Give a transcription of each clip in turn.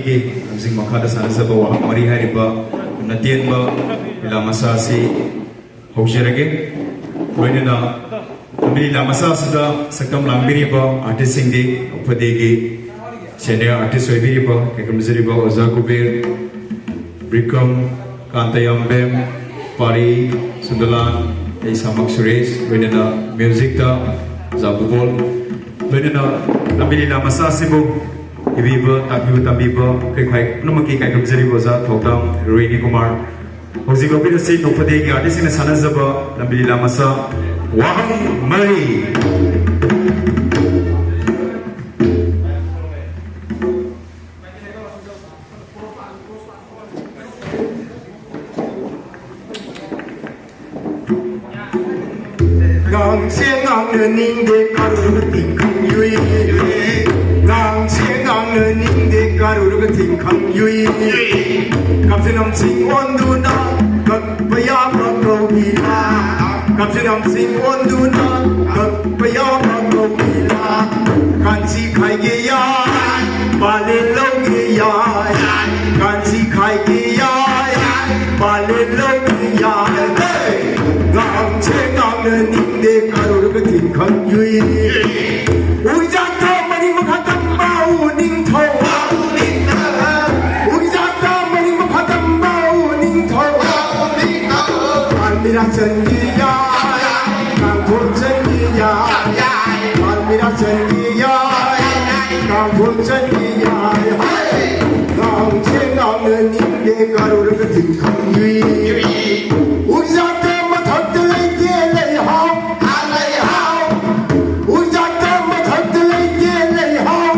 Tabigi, Amsing Makada Sanasa Bawa, Mari Hariba, Natian Ba, Lamasasi, Hosherage, Wenina, Amini Lamasasa, Sakam Lambiriba, Artist Singdi, Upadegi, Senior Artist Webiriba, Kakamziriba, Ozakubir, Brickum, Kantayambem, Pari, Sundalan, Samak Suresh, Wenina, Music Da, Zabubol, Wenina, Amini Lamasasibo. Ibiba, Tabiba, Kai, Numaki, Kakamziriba, Tokam, Rainy Kumar, Hozigopi, Sit, Nopadi, Artist in the Sanazaba, Nabili Lamasa, Waham Mari. Ngang Siang Ngang Ning de Karu Ting Kang Yui Ngang Siang Ngang Ning de Karu Ting Kang Yui Kapsinam Sing Onduna Kapaya Pakogila Kapsinam Sing Onduna Kapaya Pakogila Kansi Kaigeya Balelongeya Kansi Kaigeya Balelongeya Ngang Siang Ngang Ning de Karu Ting Kang Yui Ujata Mani Makatam Mau Ning Thau Ujata Mani Makatam Mau Ning Thau Almira Chandiya Kangpur Chandiya Almira Chandiya Kangpur Chandiya Ngang Siang Ngang Ning de Karu Ting Kang Yui Ujata Mathak Lai Ke Lai Hao Lai Hao Ujata Mathak Lai Ke Lai Hao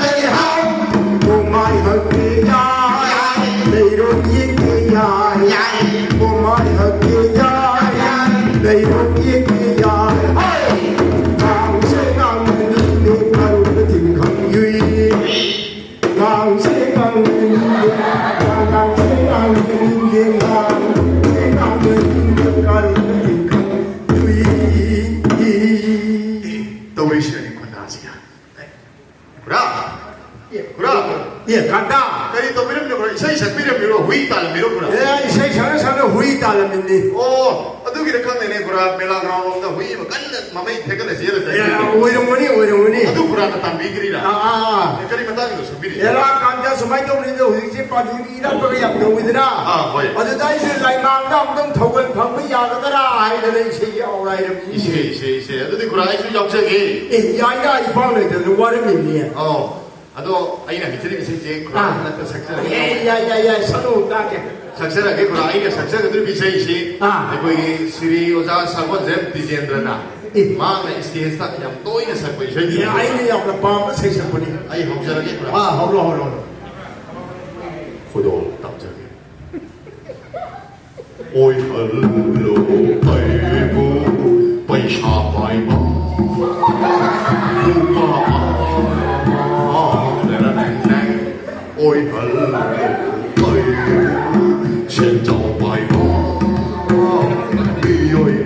Lai Hao Oh my Hakki Jai Lai Rong Ye Ke Jai Oh my Hakki Jai Lai Rong Ye Ke Jai Ngang Siang Ngang Ning de Karu Ting Kang Yui Ngang Siang Ngang Ning de Ngang Siang Ngang Ning de Ngang Siang Ngang Ning de Karu Ting Kang Yui 또 왜 시간이 건나지야? 그라, 그라. 예, 간다. 그리 또 미름요 그라 이사이사 미름요 후이 딸 미름구나. 예, 이제 저는 사는 후이 딸입니다. 어두기를 칸네네 그라 멜라그라운드 후이 뭐 간다 마마이 태그네서 얘를 예, 오이롱문이. 어두 그라나 담비기리라. 그리 마다기도 수비리. 얘라 간다 수마이 동리인데 후이지 빠지기라 거기 약동이더라. 뭐야? 어디다 이제 라이망다 엄청 덕을 방문 야거더라. 아이들은 이제 오라 이름. 이세. 어두 그라 이수 역적이. 예, 야이가 이 방에 들은 와름이니. 아도 아이나 미트리 미세지 그라 또 saksa. 야, 선우 따게. saksa 그라 아이가 saksa 그들 미세지. 거기 시리 오자 사고 잼 디젠드나. 마음에 스테이스타 그냥 또 있는 사고 있어요. 예, 아이는 약간 밤에 세상분이. 아이 혹자라게 그라. 홀로. 고도 답장에 ôi hello 아이고 바이샤 바이바 ôi hello 아이고 진정 바이바 이오이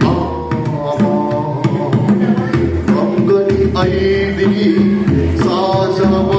감각이 아이들이 사자바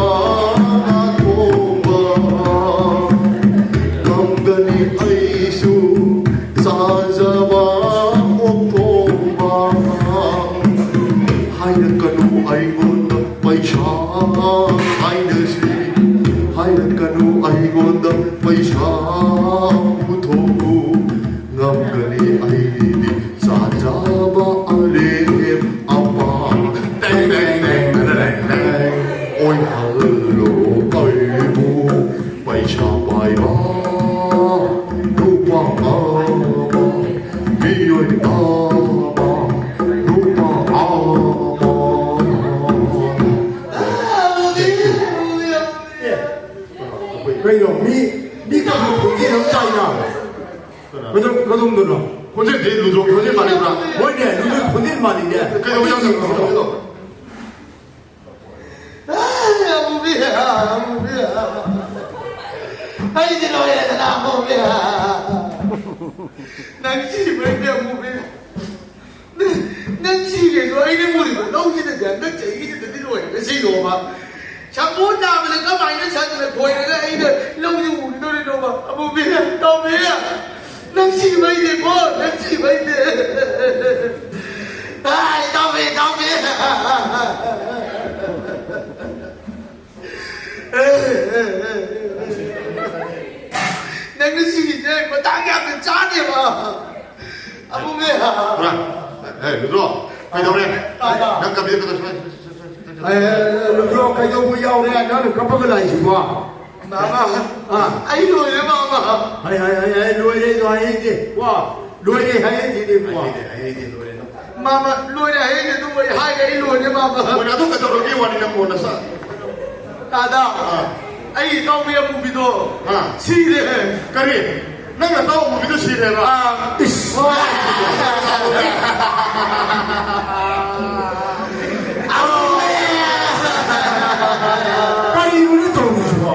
그 정도는 혼자 내 누종 혼자 말이구나. 뭐냐 누구 혼자 말이냐. 그 영상 무비야. 아이들 오해는 나 무비야. 낭시를 내 무비. 낭시를 너 이름 모르고 너기는 야 낭자 이게 되는 거야. 그래서 이거 봐. 장군 나면 가만히 사진을 보이는 아이들 너무 노래 너무 아무비야 너무야 넌지 마이데 뭐 넌지 마이데 아이 너무야 내가 시기제 뭐 땅에 앞에 짜네 봐 아무비야 그래 에이 루드로 quay đầu lên nâng cầm điện tôi rồi cái đâu bây giờ đây nó được cấp cái này gì quá 마마 아이 노래 마마 hay nuôi đi rồi hay gì quá nuôi đi hay gì đi quá 마마 노래 해야 돼 누가 하이가 노래 마마 Ủa nó thúc cái tàu kia hoàn thành một là sao? 나다 아이 까우야 무비도 시래 Cái gì? Nó là tàu một cái gì này mà? cái gì nó trộn gì quá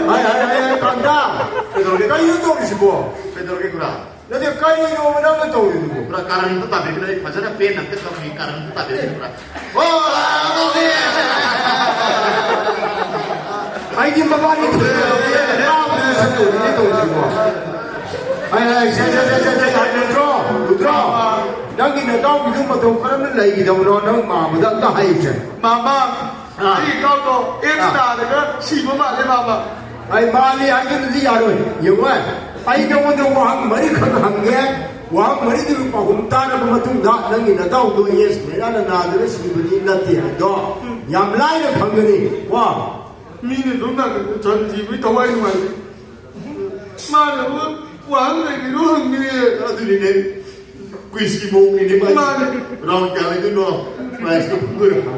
hay 간다 cái gì trộn gì quá Cái tàu kia cũng là. 근데 cái gì nó nó trộn gì quá Pura karang itu tadi kita pasal ada pen nanti kalau ini karang itu tadi pura. ai đi mà ba đi tao mới sẽ tụi đi tụi gì quá ai sẽ 루드라 나기는 또 믿음 못 하는 얘기 정도 마음을 다 해야지 마마 아이 까우도 에스다가 시범아 마마 아이 말이 알겠는지 알아요 영원 아이 경원도 왕 머리 큰 게 왕 머리 들고 봄 따라 보면 좀 나기는 또 예스 내가는 나들의 시분이 있는데 너 얌라이는 방근이 와 미는 논나그 전 집이 더 와이 말이 말은 왕에게로 흥미해 아들이네. Whisky mông ini mana? Orang kali itu no, price itu pun berapa?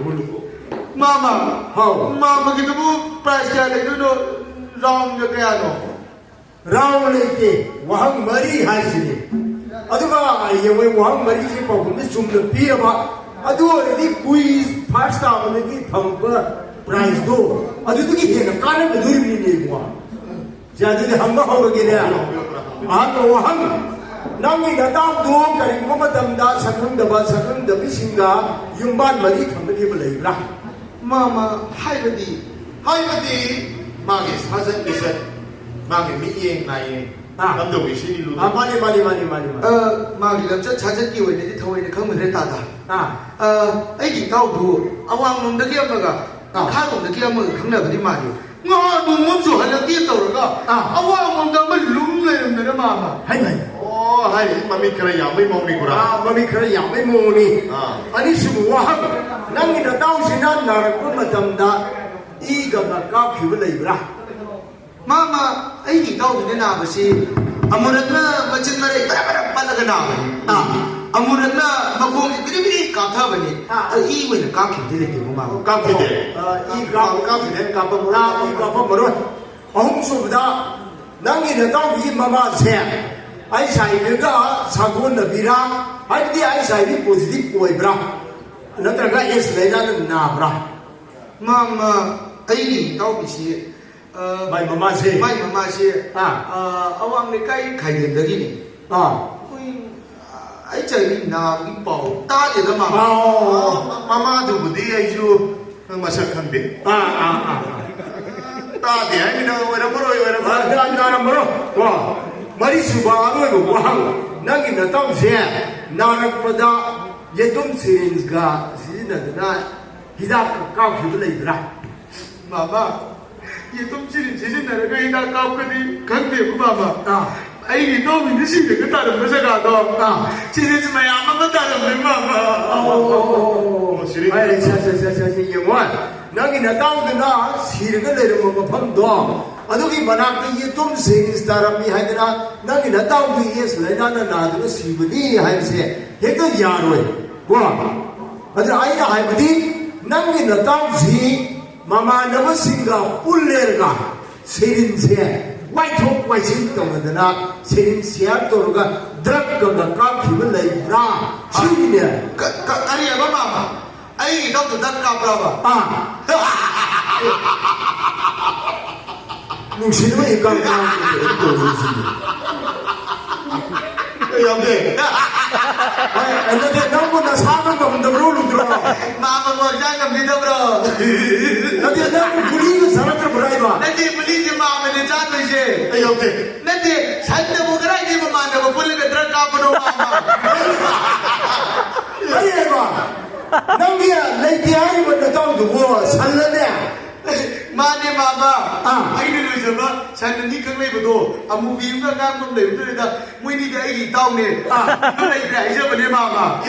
마마 마마 gitu bu price kali itu no wrong ke ano 라울레이티 왕 머리 하시니 아두가 이게 왕 머리 지 보면 좀 비어봐 아두 이 구이 파스타 오는이 덤버 프라이스도 아두도 이게 까는 거 누리미니 뭐 자들이 한번 하고게 돼 아도 왕 남이 나다도 그리고 뭐담다 상흥더비 신가 윤반 머리 덤버리 벌레라 마마 하이버디 마게 사전 이세 마게 미행 나이 남도 위신이 루. 아 많이 마기 남자 자전기 원래는 더위는 강물에 따다 아이 가우도 아왕 놈들이 엄마가 카놈들이 엄마가 강나버리 말이요 나 눈몸수 하려 뛰었다가 아왕 놈들만 룸내는 마마 Oh, hai mami kira yangไม่มองนี่กูนะ มันมีใครอยากไม่มูนี่อันนี้สิบว่านั่งกินเต้าสินั่นนารักคนมาทำได้อีกับนักก้าวผิวเลยละ 마마 아이 가우도 나버시 아무래도 멋진 말에 따라따라 빨라가 나버니 아무래도 마공이 그리그리 깜타버니 이 외는 깜기 되게 마마 깜기대. 이 가운데 가보라 이 가보라 홍수보다 남기는 또 이마마세 아이사이가 사고는 비라 아이디 아이사이디 포지티브 보이브라 너들가 예스레나는 나브라 마마 아이 가우비시 마이 마마세 아왕네 까이 가이된다기니 아이 저기 나 이뻐 따지다 마마 Mama tu budi ayu masakan be. Tadi ay mina wala moro. 나는 와 머리 수바로 왕 나기는 땀새 나락보다 예동 시린스가 시린다나 기다 까고 들이더라 마마 이 똥질이 제진 나라가 이다 까고니 강대고 마마 아이 너무 늦으면 그 다른 거세가 너 지내지 마야 아무것도 다른 마마 아이 자자자자 영원 나기는 땀드나 시르가 내려먹어 밤도 아도기 만학도 예동 시린스 사람이 하더라 나기는 땀도 예스레나나 나도 시분이 하이세 해도 야로이 와 아들 아이나 하이버디 나기는 땀지 마마 너머신가 뿔레르가 세린세 와이톡 와이신 동안나 세린세야 또르가 드럭거가 까피를 내입라 치리네 아니야 마마 아이 너도 나 까불어봐 뭉치는 이 깡깡 또 Yang be. 근데 너보다 사는 거 없는데 모르더라. 마마 뭐장가 믿어버려. 근데 너 우리 사람들 뭐라 이봐. 나한테 물리지 마마는 자도 이제. Ay, okay. 나한테 산다 보거라 이제 마마는 불리가 들어가 보노 마마. 아니 이봐. 너기야 내 대하리면 너도 뭐 살려내. 마네 마마. 아이들 요즘 산는 니 강래고도 아무비가 강금 내부들다 무이니가 아기 따오네. 그래 그래 이제 뭐네 마마.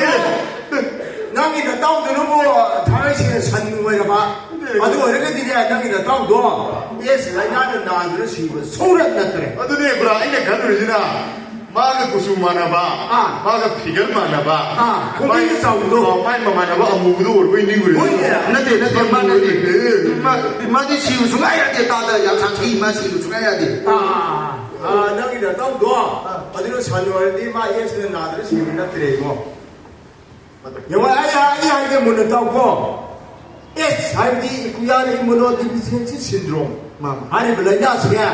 너기는 따오도 뭐 당신의 산는 거야 봐. 아주 어렵게 되냐 너기는 따오도 예스 나는 나를 시고 소리 났더래. Ado ne bra, ina ganu jina. Maga kusum mana ba? Maga figure mana ba? Kung hindi sa ulo. Mai mana ba amudo or ko hindi guri. 나한테 마네. 마디 시우 중아야 돼 다다 양상치 마시 중아야 돼. 너기는 따오도 어디로 산월디 마 예스는 나를 시고 났더래 이거. 영화 아야 이 아이게 문을 따고 S 하이디 구야리 이무노디피시엔시 신드롬 아니 블라냐스야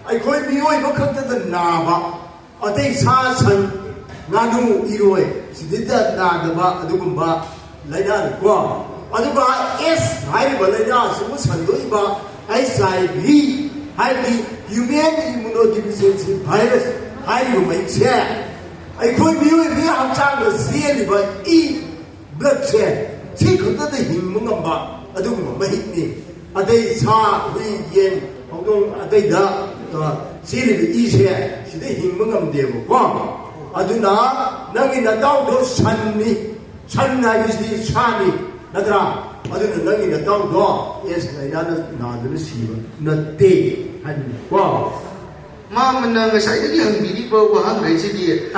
아이 거의 미워이 버커트도 나봐 어때 사선 나누 이로에 시디다 나가봐 누군가 라이나르과 아두가 S 하이디 블라냐스 무산도 이봐 HIV 하이디 휴먼 이무노디피시엔시 바이러스 하이디 뭐이체 아이 거의 미워이 비 함장도 시엘리바 이 블러체 치 그것도 힘은 건가 아두고 뭐 힘이 아데이 사 위엔 혹은 아데이다 시리비 이세 시대 힘은 건데고 와 아두나 너기 나다우도 산니 산나기시 산이 나더라 아두는 너기 나다우도 예스나 나는 나들 시바 너때 한과 마마는 사이드기 흥미리 보고 한 레시디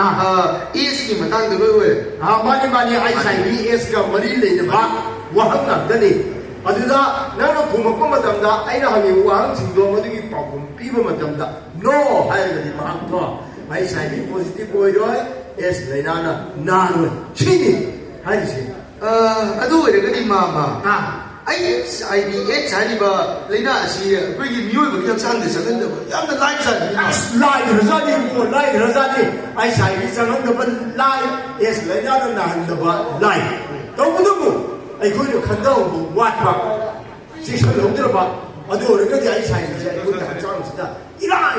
ES기 마땅도 왜 많이 아이사이비 에스가 머리 내는 바 와한 남더니 아두다 나는 고맙고 마담다 아이라 하기 와한 징도 모두기 빠고 비버 마담다 노 하이르디 마토 아이사이비 포지티브 오이로 에스 레나나 나는 치니 하이지 아두 이러거니 마마 IBS 자리바 레나 아시 그게 미워가 역사한데 저건데 양도 라이브잖니 라이 그러자니 아이사이비 장한다번 라이 에스 레나나 나한다번 라이 너무너무 아이 거기로 간다고 와봐 지금 넘들어봐 아주 어렵게 아이사이비 이거 다 장치다 이라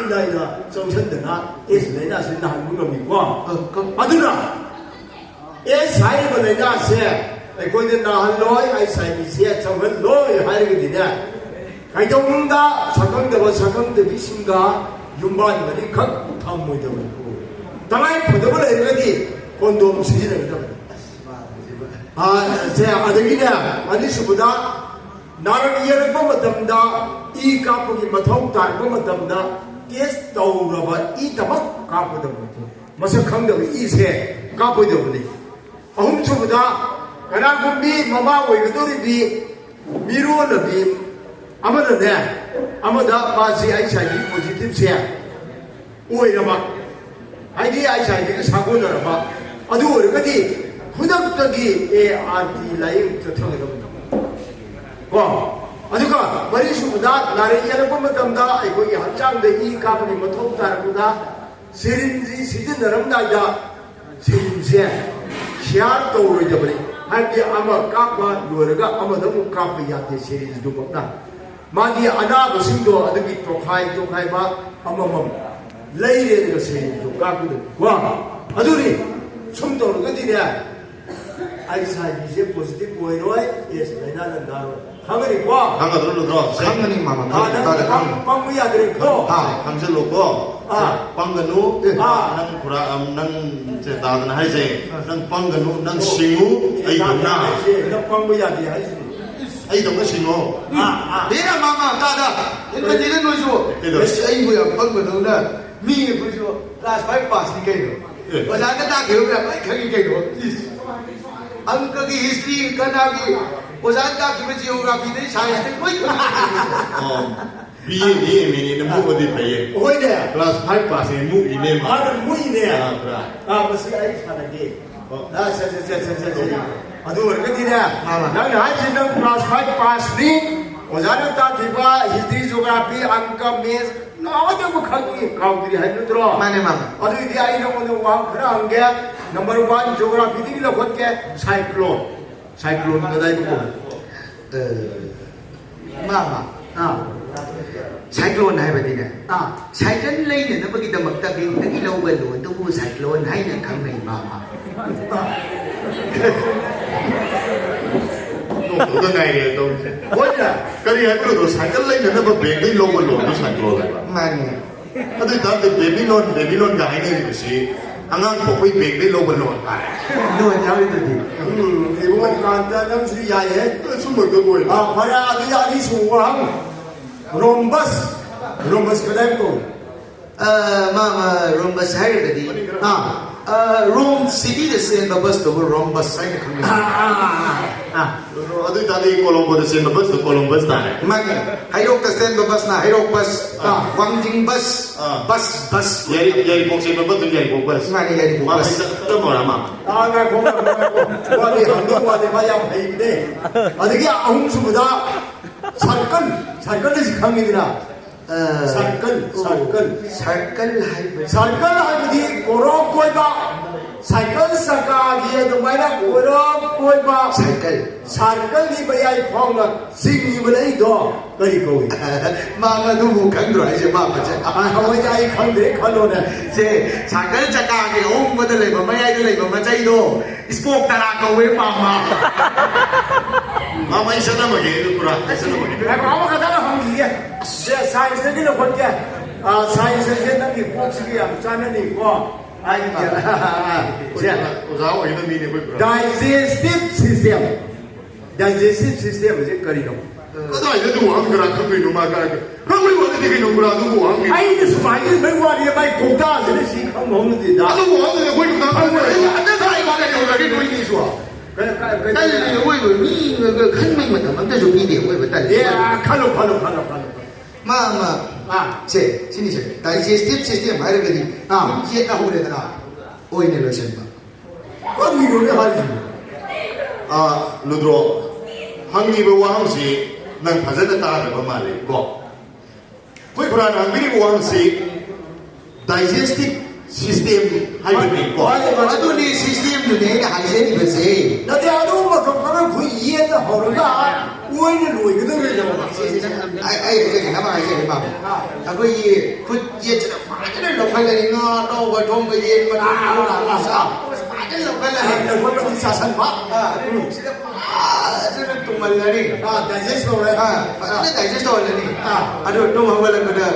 정천드나 에스 레나시 나한 겁니까 아두나 에사이비 레나세 아이고이들 나한로이 아이사이비시에 정말 로이 하이게 되냐 가이동다 사강대 비신가 윤반이니 각 탐모이 되고 당연히 보도를 해야지 콘돔 시즌을 하다 제 아들이냐 아니시보다 나를 이해를 보면답니다 이 까쁘기 마통 달 보면답니다 게스 떠오르봐 이 다막 까쁘다 마서 강대로 이세 까쁘다 보니 아훔초보다 그나군비 마마 오이그도리비 미루어너비 아마는 아마다 마시 아이샤이 포지티브세 오이라마 아이디 아이샤이가 사고나라마 아주 어려거디 후덕덕이 ART 라인 저통에 겁니다 와 아주가 머리수보다 나를 이해를 보면 답니다 아이고 이 한장대 이 가분이 뭐 통다라보다 세린지 시즌 너름다야 세린세 시야 떠오르게 버리 할때 아마 깎아 누르가 아마 너무 깎아야 돼 시리즈도 없나 마디 아나고 심도 아득이 똑하이 봐 아마만 레이레는 거 시리즈도 깎거든 와 아들이 숨도는 거지냐 아이사이비세 포지티브 보이노이 예스 나는 나로 하늘이 와 Hanga dulu dulu. 강근이 마마 빵무야 그래도 Hamzah loko. Pangganu. Nang pura nang cerita hai je. Nang pangganu nang singu. Ay dona. 빵무야 돼 하지 Ay dona singu. 내가 마마 따다 일단 이런 거죠 아이고야 방금은 미 보죠 클래스 5 파스니까요 어자가 다 배우면 거기 게요 अंक की हिस्ट्री करना की ओजाता की जियोग्राफी नहीं साइंस कोई Biye ni mini na mu odi paye. 오이네 Class 5 pass mu ine ma. 아는 무이네 Bra. 무슨 아이 사나게 나 아주 어렵게디냐 나는 한지는 클래스 5 파스니 오자는 다 디바 히스토리 지오그라피 안카 메스 나도 뭐 가기 가우들이 하는 들어 माने मामा 아주 이 아이는 오늘 왕 그런 게 number 1 geography ที่เราคนแก่ไซโคลนก็ได้ทุกคน Mama. Cyclone hai bati ne. Cyclone lai ne na bagi damak ta bin ta ilaw balon to bu cyclone hai na khang nei mama. 弄个概念都，我呀，嗰啲喺嗰度踩緊拎人都唔俾啲攞個攞都踩過嚟啦。 Man. 嗰啲打對俾攞解呢條事，啱啱學會俾啲攞個攞嚟。 No jaw itu di. 이번 간단한 수야에 都出門嗰個嚟。 바야 아니 수왕 롬버스 그다음에 Mama Rhombus hai bati. Rome city the same bus to Rhombus hai na khang nei. 嗰啲打啲 Colombo 嘅先，Columbus 打嚟。 Man. Hayrok the same bus na hayrok bus. Wangjing bus. Bus. 嘢國先，bus 嘢國 bus。 Man ya di bus bus. 都冇啦嘛。 아나 고마 와디 한동와디 마야 페이데 어디게 아웅수보다 살건이 강이더라 살건 Circle hai bati. 살건 하기 고로 꼬이바 살건 사가기에 동마이나 고로 꼬이바 Circle. 살건이 바야 펑나 싱이 벌이도 거리 거기 Mama tu bukan tu aja mama je. 하와이자이 강데 칼로네 Je, cycle cakap ke om betul le, mama ai tu le, mama cai tu. Spok tanah kau we mama. 啱啱醫生都冇嘢都過啦，醫生都冇嘢。 아마 가다가 한기에 사이언스는 본게 사이언스는 이 복식이 암산은 있고我有個 meeting 會過。 digestive system 이제 거리로 嗰都係嗰啲玩㗎啦，佢哋弄嘛㗎啦，佢會玩啲嘅弄㗎啦，都玩嘅。 아이는 수많이 매화리에 많이 고다스는 시커 먹는데 나 都玩嘅，會用打佢，你太玩嘅，用嚟啲鬼技術啊！ 但是为了你那个看没么的，那就比点为了但是。 야 칼로 Mama, je, sini je. Digestive system ada ke ni? Ye tahu dia kena. Oh ini lotion ba. 그건 이거네 하지 啊，老多，行業嘅話係能發生得大嘅嘛嚟講，佢可能行業嘅話係 digestive system 係咪嚟講？ Aduh ni sistem tu ni dah hasil ni bersih. 나도 아도 뭐 그거는 그 이해가 허르가 우연히 로이거든 Ai cái nama ai cái mama. Aku ye, kut ye cina macam lokal ni ngah, tahu betul ke ye macam mana sah. Macam lokal ni. 나 그것도 사산 봐 Sudah tumbal ni. 아, 다이제스트 올래. Ada digest awal ni. Aduh, tu awal ada.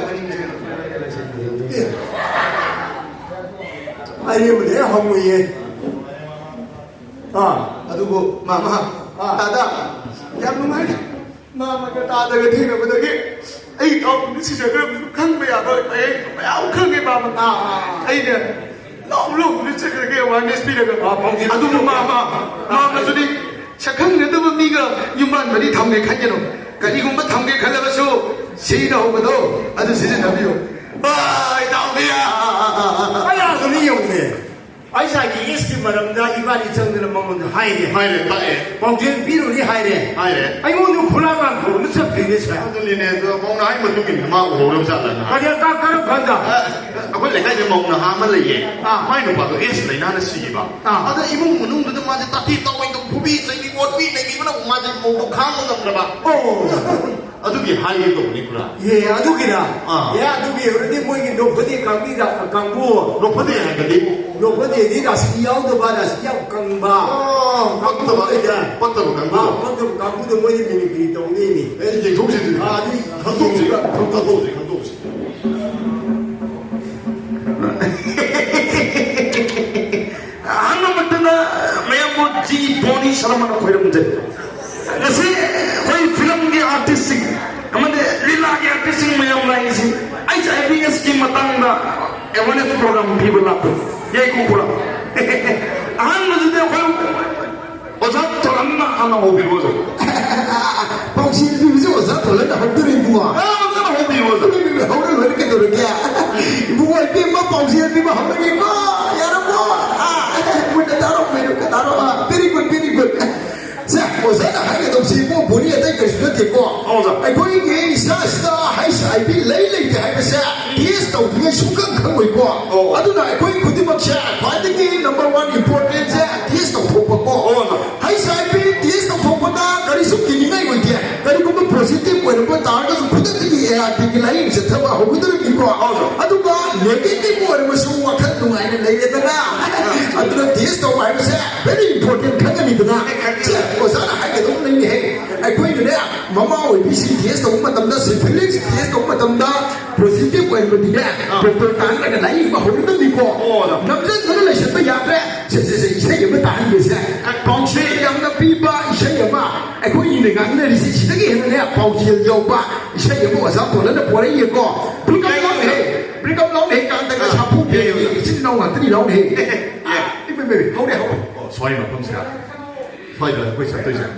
아니 뭐 내가 하고 얘. Aduh bu, mama, tata, yang mana? Mama kata tata ke thing apa lagi? Kau ni sih jaga kang bayar apa? Bayar kang ke mama? Ni long ni cakap ke orang ni speed ke? Aduh mama jadi cakap ni tu ni ke human beri tham ke kan je no? Kali kau tham ke kan lepas tu, sih dah betul. Aduh sih dah biar. Tahu dia. 아야, 그니 용네. 아이사기 이스키 말합니다. 이발이 정도는 먹는 하이래.係嚟， 봉준 비루리 하이래. 係。 아이고 너 굴라만 고 무슨 비내서. 嗰啲咧，講奶咪都見唔啱，好老實啦。 아니야 까까로 간다. 佢嚟緊就望啦下乜嚟嘢？咪弄話個 S 嚟嗱啲事吧。但係ibu menung tu macam tadi tahu itu pubi, saya buat pi, lagi mana macam mau kamu tak berapa? Aduh dia hari itu ni pula. 예, 아두기라. 예, 아두기. 그런데 뭐 이게 높은데 강비다 강부. Lupa dia yang kedua. 높은데 니가 시야도 받아 시야 강바. Patut apa? Patut bukan 아, 먼저 강부도 뭐니 그 동네니. Eh, jadi tu sih. 아, 니 Kantung sih. Anak betina mayamut ji boni salamana koyram je. Nasi koy film ke artistic, amade lila ke artistic mayam lain si. Aja ABS ki matang da awareness program people lap. Ye kupula. Ahan mujhe koy ozat to anna ana hobi rozo. Bangsi ni bisa usah tolong dah hadir ibu ah. Ana hobi rozo. Hadir hadir ke dorong ya. Ibu ibu mah bangsi ibu mah hadir ibu. Ya Rabbi. Mudah taruh menu ke taruh. Very good. Saya usah dah hadir tu si ibu boleh ada ke sudah teko. Aku ini saya hai saya bi lei ke hai saya. Yes tahu dia suka kang ibu. Aduh nak aku ikut macam. Pada ni number 1 ibu lain setaba hubudar ko aduga negative or masu wakan tungai na layedana aduna taste of I say very important khangani dana osana haike dum nei he ai koi ne mama oi bisi taste of matamda syphilis taste of matamda positive way ko dine doctor tan na lai ba hubudar ni ko namjan na la shat ya pre se sai yam tan be se pong se yam na pi ba sai yam ai koi ni ga ne ri si chi dagi ne pong chi yo ba sai yam wa sa ko na po rai ye ko bring up long hey kan ta ka sa pu pe sin no wa tri long hey be hold it xoay mà không sao xoay rồi quay sang tôi rằng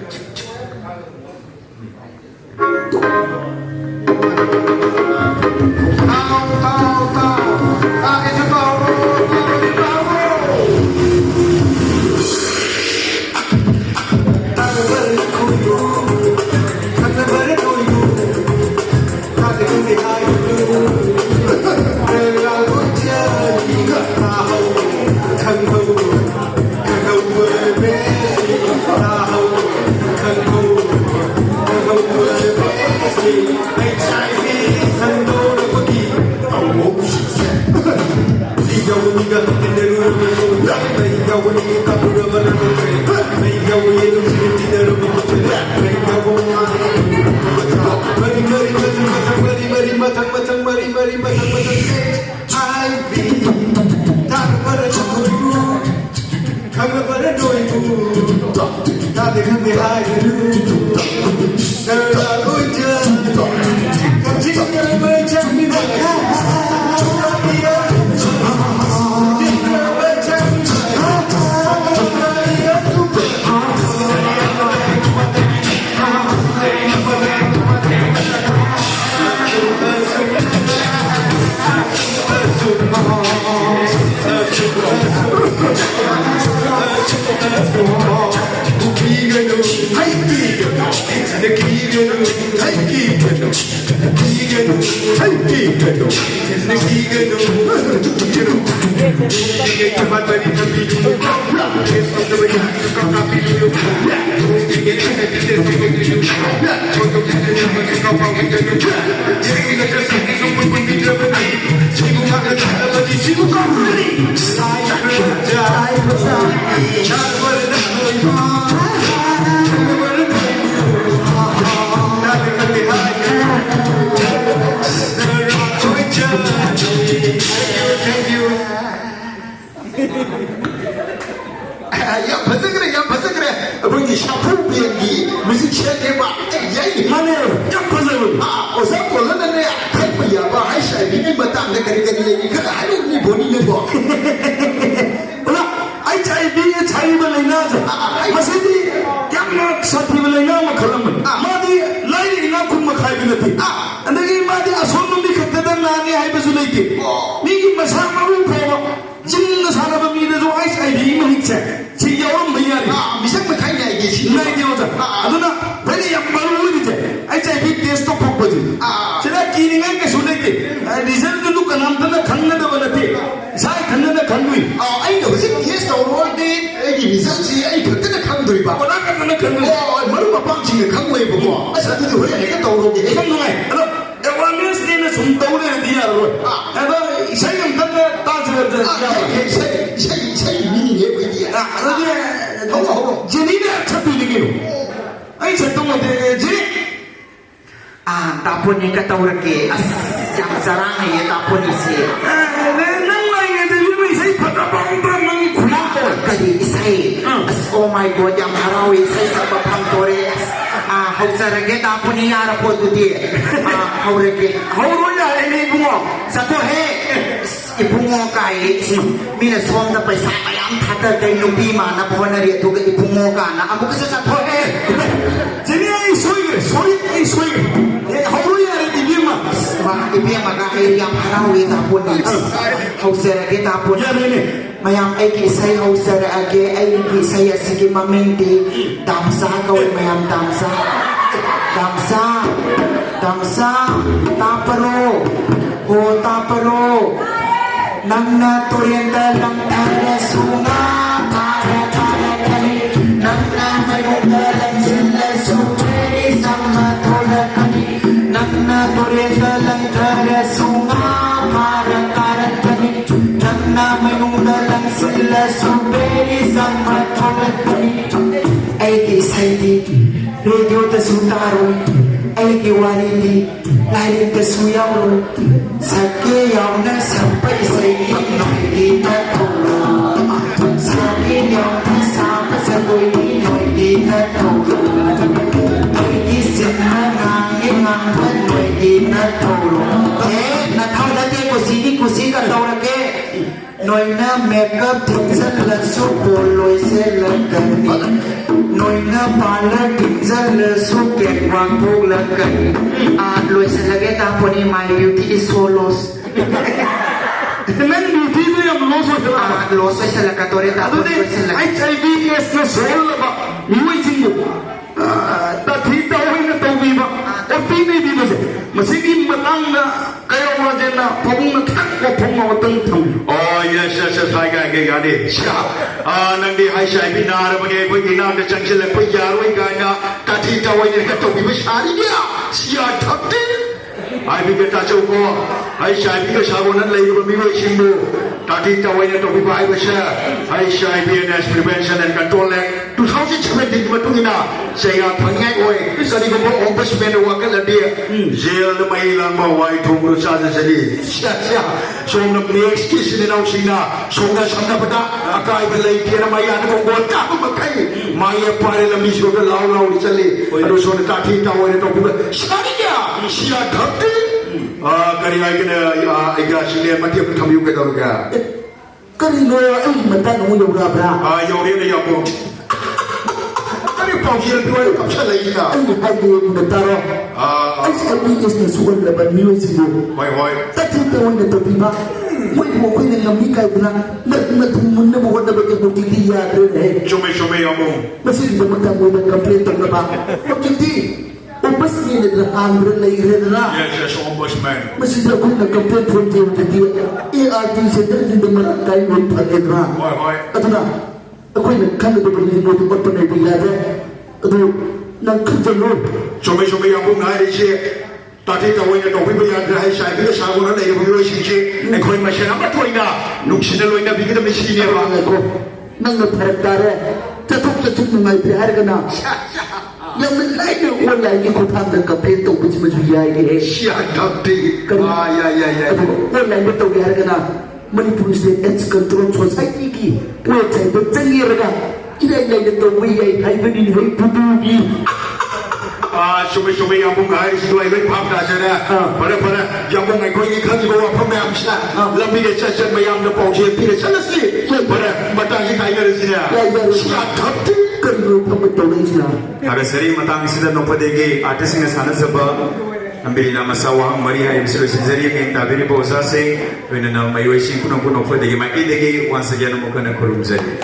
oh my god yang harawi sai sabab pantore hausarage ta puni yara podu dia haurege hauroya ini bungo satu he ibungo kai mina som da paisa ayam thata kai nubi mana phone ri tu ga ibungo ka na amu ka satu he jadi ai soi hauroya ibima ma ibima ka he yang harawi ta puni hausarage ta puni mayam ai ki sai hausarage ai ki sai asigi mamenti damsa kau mayam damsa taparo ho taparo nanna torienda lang thare sunga thare kali nanna mai lang silla sutri samma thoda kali Janna tore dalang jara sunga marang karat kami Janna mayung dalang sila suberi sama cholat kami Aiki saidi radio tasutaro Aiki waridi lain tasuyaro Sake yaw na sampai saidi noy na tolo Sake yaw na sampai sagoy noy na tolo Noi na makeup tinsan la su boloi se la kani Noi na parlor tinsan la su ket wang puk la kani loi se lage ta poni my beauty is so lost Nang beauty mo yung loso sa lost se la katore ta poni se la HIV AIDS na soul ba iway sinyo tathi tawin na tawi ba o pinay di ba siya masigi matang na kayo mo dyan na pabong na takwa pong mawatang tam Oh yes yes yes hai ga ga ni sha nang di hai shai bi na ra ba ge koi ki na de chang chile koi ya roi ga na ta thi ta wai ne ka to bi ba sha ni ya sia thap ti ai bi ga ta chau ko hai shai bi ga sha ko nan lai ba mi wai shin bo ta thi ta wai ne to bi ba ai ba sha hai shai BNS Prevention and Control Act 2017 ma tu ina sai ga phang ngai oi sa ni ko ombudsman wa ka la dia jail de mai lang ma wai thong ro sa sa ni sia sia so na next case ni nau sina so na sam na pada akai ba lai ke na mai an ko go ta ma kai mai ya pare la mi so ga lao lao ni chale ado so na ta thi ta wai ne to bi sa ni ya sia dhap ti kari ai ke na ai ga shi le ma ti tham yu ke dor ga kari lo ai mata no yo ra bra yo re ne ya bo Pau hiel dua kap chala ina. Ai ko na taro. Ai sa ni is na suwan la ban mi wasi mo. Hoi hoi. Ta ti te won to bi ba. Moi mo ko ni ngam ni kai bra. Na tu mun na mo wada ba ke mo ti ya re ne. Chome ya mo. Masi di ba ta mo da complaint to ba. Mo ti ti. O bas ni ne da andre lai re na. Yes ombudsman. Masi da ko na complaint from ti ART se da ni da ma kai mo pa ne ra. Hoi. Atuna. Ako'y nagkano ba ni mo di ba pa na bilada. Ado nang kajalo Chome ya mo na ri che ta thi ta wai ne to bi ba ya dra hai shai bi sa go na nei bi ro shi che e khoi ma sha na ma thoi na nuk shi na loi na bi ga mi shi ne ba ko nang na paradare ta tuk ngai bi har gana ya min lai ne wala ni ko tham da ka pe to bi ma ju ya ye Sia dhap ti ya wala ni to har gana Manipur State AIDS Control Society ki website ba changi raga ina ina to wi ai hai ba ni hoi pudu gi Chome ya mo ngai shi doi bai phap da cha na para ya mo ngai koi ni khang ni ba pham ma am sha la mi de cha cha ma yam na pau che pi de cha na si para ma ta ji kai ga ri si na sia dhap ti kan ro pham to nei sina Aga sari matang sida no padege artist ne sana saba ambiri na masawa mari ha imsilo sinzari ke tabiri bosa se wena na mai wai shin kuno padege mai dege once again mo kana kurum zari